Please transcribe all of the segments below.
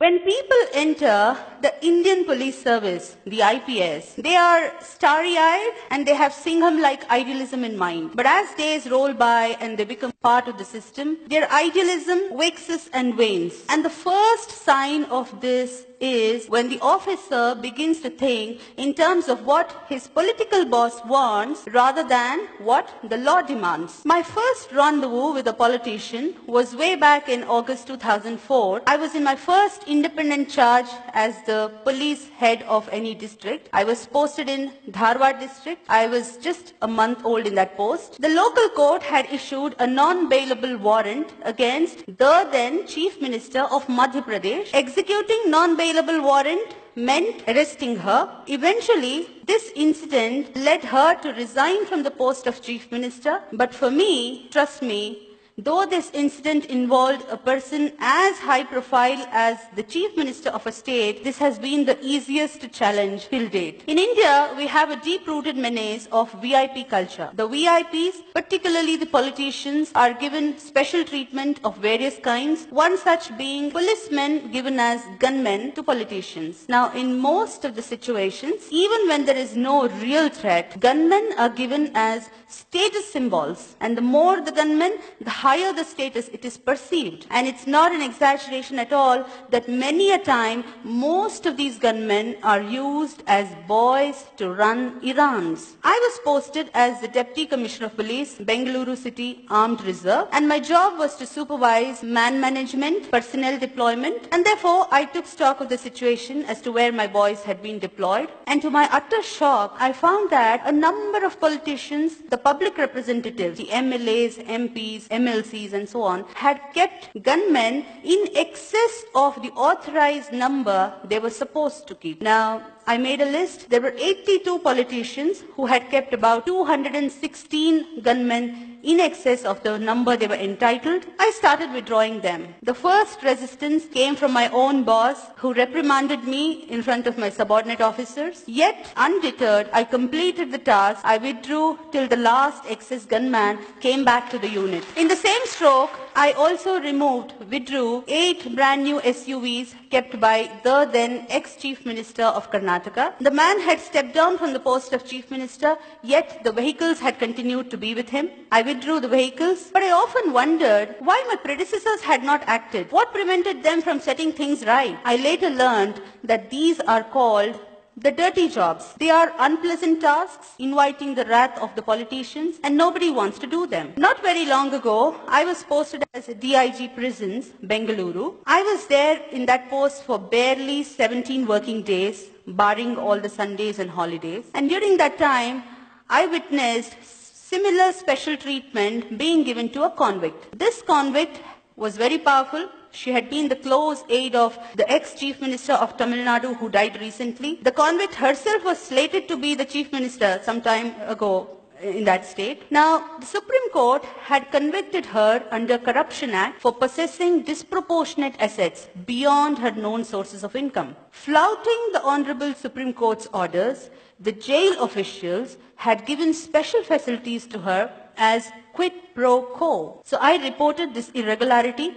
When people enter the Indian Police Service, the IPS, they are starry-eyed and they have Singham-like idealism in mind. But as days roll by and they become part of the system, their idealism waxes and wanes. And the first sign of this is when the officer begins to think in terms of what his political boss wants rather than what the law demands. My first rendezvous with a politician was way back in August 2004. I was in my first independent charge as the police head of any district. I was posted in Dharwad district. I was just a month old in that post. The local court had issued a non-bailable warrant against the then Chief Minister of Madhya Pradesh. Executing non-bailable warrant meant arresting her. Eventually, this incident led her to resign from the post of Chief Minister. But for me, trust me, though this incident involved a person as high profile as the Chief Minister of a state, this has been the easiest to challenge till date. In India, we have a deep-rooted menace of VIP culture. The VIPs, particularly the politicians, are given special treatment of various kinds, one such being policemen given as gunmen to politicians. Now, in most of the situations, even when there is no real threat, gunmen are given as status symbols, and the more the gunmen, the higher the status it is perceived. And it's not an exaggeration at all that many a time most of these gunmen are used as boys to run errands. I was posted as the Deputy Commissioner of Police, Bengaluru City Armed Reserve, and my job was to supervise man management, personnel deployment, and therefore I took stock of the situation as to where my boys had been deployed. And to my utter shock, I found that a number of politicians, the public representatives, the MLAs, MPs, MLCs and so on, had kept gunmen in excess of the authorized number they were supposed to keep. Now, I made a list. There were 82 politicians who had kept about 216 gunmen in excess of the number they were entitled. I started withdrawing them. The first resistance came from my own boss, who reprimanded me in front of my subordinate officers. Yet, undeterred, I completed the task. I withdrew till the last excess gunman came back to the unit. In the same stroke, I also withdrew 8 brand new SUVs kept by the then ex-Chief Minister of Karnataka. The man had stepped down from the post of Chief Minister, yet the vehicles had continued to be with him. I withdrew the vehicles, but I often wondered why my predecessors had not acted. What prevented them from setting things right? I later learned that these are called the dirty jobs. They are unpleasant tasks, inviting the wrath of the politicians, and nobody wants to do them. Not very long ago, I was posted as DIG Prisons, Bengaluru. I was there in that post for barely 17 working days, barring all the Sundays and holidays. And during that time, I witnessed similar special treatment being given to a convict. This convict was very powerful. She had been the close aide of the ex-Chief Minister of Tamil Nadu who died recently. The convict herself was slated to be the Chief Minister some time ago in that state. Now, the Supreme Court had convicted her under Corruption Act for possessing disproportionate assets beyond her known sources of income. Flouting the Honorable Supreme Court's orders, the jail officials had given special facilities to her as quid pro quo. So I reported this irregularity.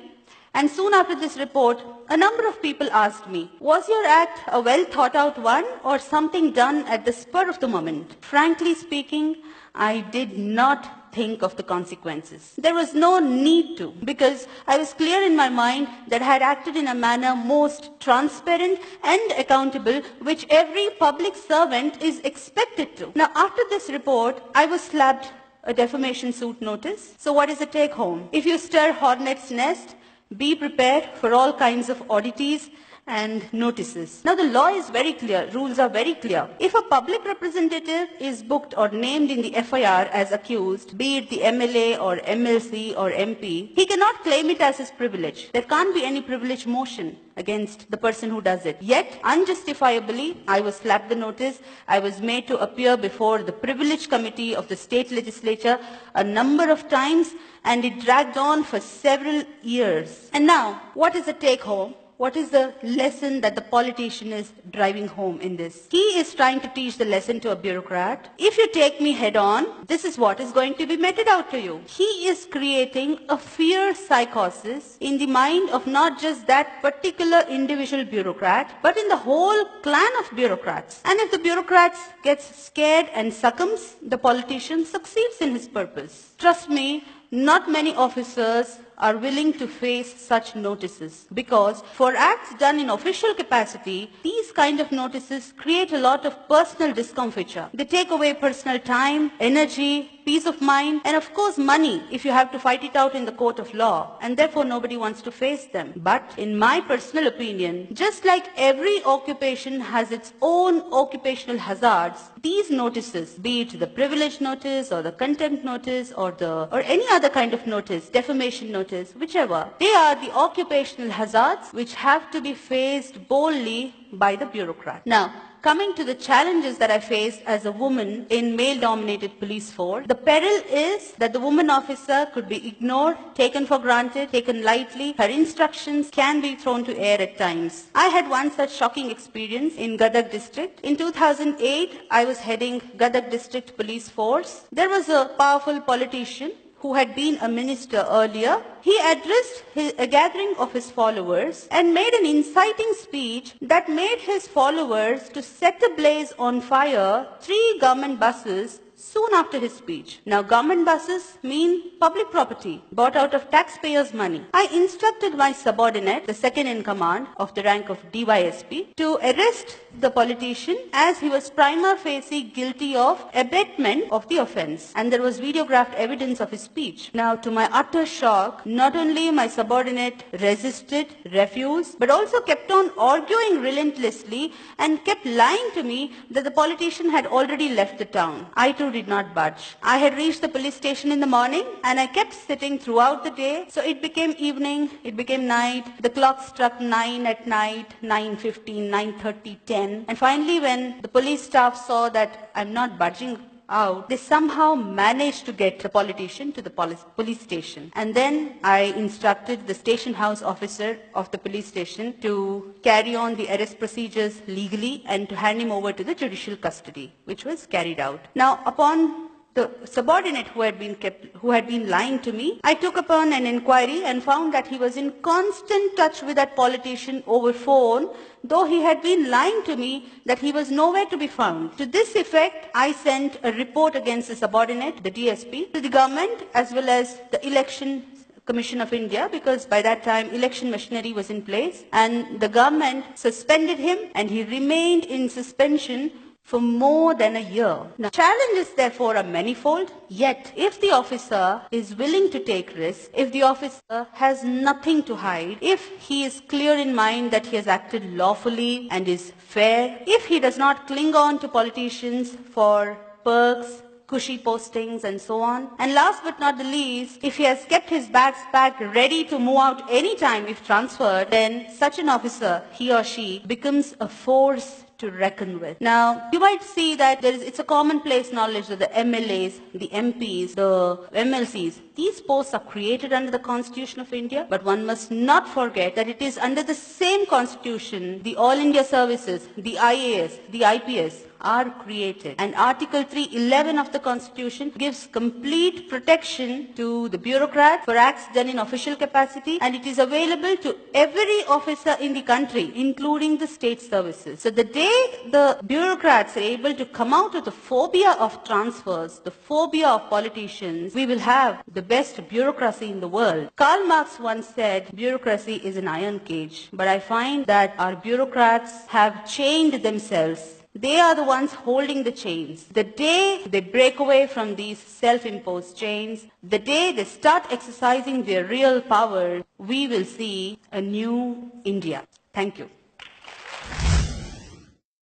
And soon after this report, a number of people asked me, was your act a well thought out one or something done at the spur of the moment? Frankly speaking, I did not think of the consequences. There was no need to, because I was clear in my mind that I had acted in a manner most transparent and accountable, which every public servant is expected to. Now, after this report, I was slapped a defamation suit notice. So what is the take home? If you stir hornet's nest, be prepared for all kinds of oddities and notices. Now the law is very clear, rules are very clear. If a public representative is booked or named in the FIR as accused, be it the MLA or MLC or MP, he cannot claim it as his privilege. There can't be any privilege motion against the person who does it. Yet, unjustifiably, I was slapped the notice. I was made to appear before the privilege committee of the state legislature a number of times, and it dragged on for several years. And now, what is the take home? what is the lesson that the politician is driving home in this? He is trying to teach the lesson to a bureaucrat. If you take me head on, this is what is going to be meted out to you. He is creating a fear psychosis in the mind of not just that particular individual bureaucrat, but in the whole clan of bureaucrats. And if the bureaucrat gets scared and succumbs, the politician succeeds in his purpose. Trust me, not many officers are willing to face such notices, because for acts done in official capacity, these kind of notices create a lot of personal discomfiture. They take away personal time, energy, peace of mind, and of course money if you have to fight it out in the court of law, and therefore nobody wants to face them. But in my personal opinion, just like every occupation has its own occupational hazards, these notices, be it the privilege notice or the contempt notice or any other kind of notice, defamation notice, whichever, they are the occupational hazards which have to be faced boldly by the bureaucrat. Now, coming to the challenges that I faced as a woman in male-dominated police force, the peril is that the woman officer could be ignored, taken for granted, taken lightly. Her instructions can be thrown to air at times. I had one such shocking experience in Gadag district. In 2008, I was heading Gadag district police force. There was a powerful politician who had been a minister earlier. He addressed a gathering of his followers and made an inciting speech that made his followers to set ablaze on fire 3 government buses soon after his speech. Now, government buses mean public property bought out of taxpayers' money. I instructed my subordinate, the second in command of the rank of DYSP, to arrest the politician as he was prima facie guilty of abetment of the offense, and there was videographed evidence of his speech. Now, to my utter shock, not only my subordinate resisted, refused, but also kept on arguing relentlessly and kept lying to me that the politician had already left the town. I too did not budge. I had reached the police station in the morning and I kept sitting throughout the day. So it became evening, it became night. The clock struck 9 at night, 9:15, 9:30, 10. And finally when the police staff saw that I'm not budging out, they somehow managed to get the politician to the police station. And then I instructed the station house officer of the police station to carry on the arrest procedures legally and to hand him over to the judicial custody, which was carried out. Now, upon the subordinate who had been lying to me, I took upon an inquiry and found that he was in constant touch with that politician over phone, though he had been lying to me that he was nowhere to be found. To this effect, I sent a report against the subordinate, the DSP, to the government as well as the Election Commission of India, because by that time election machinery was in place, and the government suspended him and he remained in suspension for more than a year. Now, challenges therefore are manifold, yet if the officer is willing to take risks, if the officer has nothing to hide, if he is clear in mind that he has acted lawfully and is fair, if he does not cling on to politicians for perks, cushy postings and so on, and last but not the least, if he has kept his bags packed ready to move out anytime if transferred, then such an officer, he or she, becomes a force to reckon with. Now, you might see that it's a commonplace knowledge that the MLAs, the MPs, the MLCs, these posts are created under the Constitution of India, but one must not forget that it is under the same Constitution, the All India Services, the IAS, the IPS, are created. And Article 311 of the Constitution gives complete protection to the bureaucrat for acts done in official capacity, and it is available to every officer in the country, including the state services. So the day the bureaucrats are able to come out of the phobia of transfers, the phobia of politicians, we will have the best bureaucracy in the world. Karl Marx once said, bureaucracy is an iron cage, but I find that our bureaucrats have chained themselves. They are the ones holding the chains. The day they break away from these self-imposed chains, the day they start exercising their real power, we will see a new India. Thank you.